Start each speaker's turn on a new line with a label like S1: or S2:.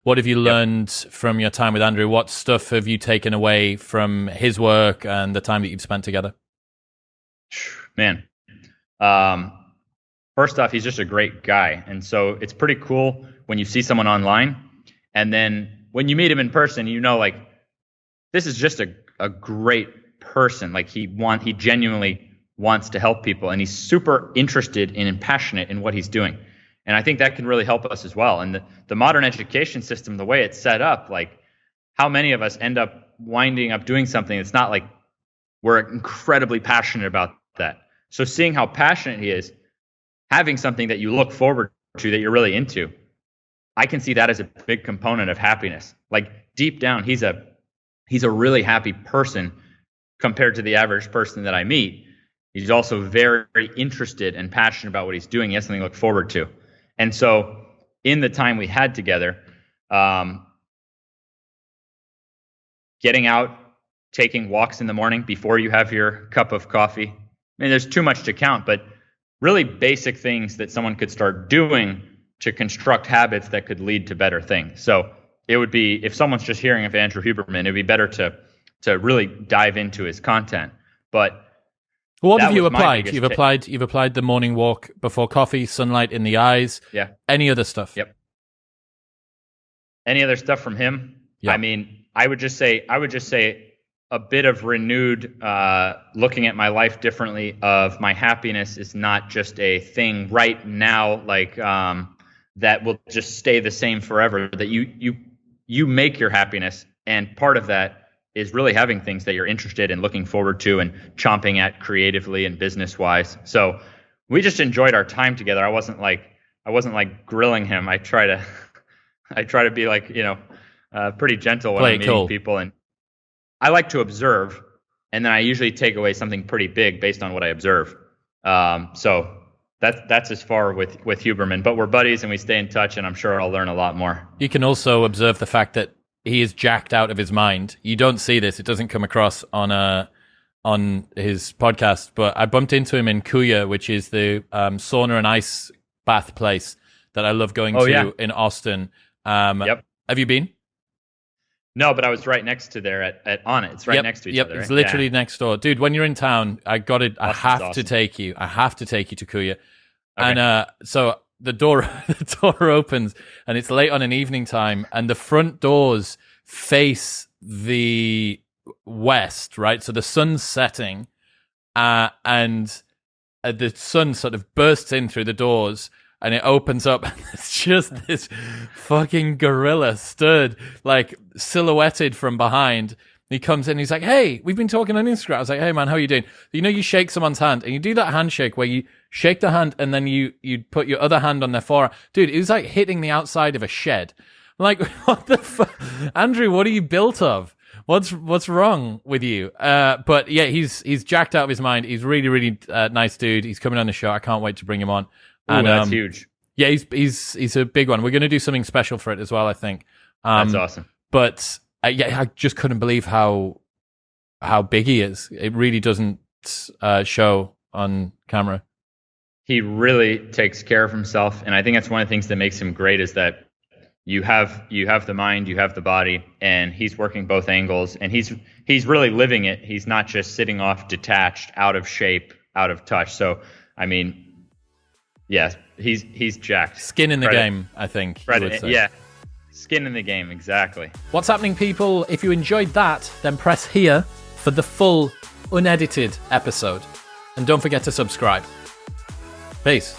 S1: What have you learned from your time with Andrew? What stuff have you taken away from his work and the time that you've spent together?
S2: Man, first off, he's just a great guy. And so it's pretty cool when you see someone online, and then when you meet him in person, you know, like, this is just a great person. Like, he genuinely wants to help people, and he's super interested and passionate in what he's doing. And I think that can really help us as well. And the modern education system, the way it's set up, like, how many of us end up winding up doing something that's not like we're incredibly passionate about that. So seeing how passionate he is, having something that you look forward to, that you're really into, I can see that as a big component of happiness. Like, deep down, he's a really happy person compared to the average person that I meet. He's also very, very interested and passionate about what he's doing. He has something to look forward to. And so in the time we had together, getting out, taking walks in the morning before you have your cup of coffee. I mean, there's too much to count, but really basic things that someone could start doing to construct habits that could lead to better things. So it would be, if someone's just hearing of Andrew Huberman, it'd be better to really dive into his content. But
S1: what have you applied? You've applied the morning walk before coffee, sunlight in the eyes.
S2: Yeah.
S1: Any other stuff?
S2: Yep. Any other stuff from him? Yep. I mean, I would just say a bit of renewed looking at my life differently. Of my happiness is not just a thing right now, like that will just stay the same forever. That you make your happiness, and part of that is really having things that you're interested in, looking forward to, and chomping at creatively and business wise. So we just enjoyed our time together. I wasn't like grilling him. I try to be like, pretty gentle when I'm meeting people, and I like to observe, and then I usually take away something pretty big based on what I observe. So that's as far with Huberman, but we're buddies and we stay in touch, and I'm sure I'll learn a lot more.
S1: You can also observe the fact that he is jacked out of his mind. You don't see this; it doesn't come across on his podcast. But I bumped into him in Kuya, which is the sauna and ice bath place that I love going to in Austin.
S2: Yep.
S1: Have you been?
S2: No, but I was right next to there at On It. It's right next to each other. Right?
S1: It's literally next door, dude. When you're in town, I have to take you. I have to take you to Kuya, okay. And so. The door opens, and it's late on an evening time, and the front doors face the west, right? So the sun's setting, and the sun sort of bursts in through the doors, and it opens up, and it's just this fucking gorilla stood, like, silhouetted from behind. He comes in, he's like, "Hey, we've been talking on Instagram." I was like, "Hey man, how are you doing?" You shake someone's hand, and you do that handshake where you shake the hand and then you put your other hand on their forearm. Dude, it was like hitting the outside of a shed. I'm like, what the fuck? Andrew, what are you built of? What's wrong with you? But yeah, he's jacked out of his mind. He's really, really nice dude. He's coming on the show. I can't wait to bring him on.
S2: Ooh, and that's huge.
S1: Yeah, he's a big one. We're going to do something special for it as well, I think.
S2: That's awesome.
S1: But yeah, I just couldn't believe how big he is. It really doesn't show on camera.
S2: He really takes care of himself, and I think that's one of the things that makes him great, is that you have the mind, you have the body, and he's working both angles, and he's really living it. He's not just sitting off, detached, out of shape, out of touch. So I mean, yeah, he's jacked.
S1: Skin in the game, I think.
S2: Yeah. Skin in the game, exactly.
S1: What's happening, people? If you enjoyed that, then press here for the full, unedited episode. And don't forget to subscribe. Peace.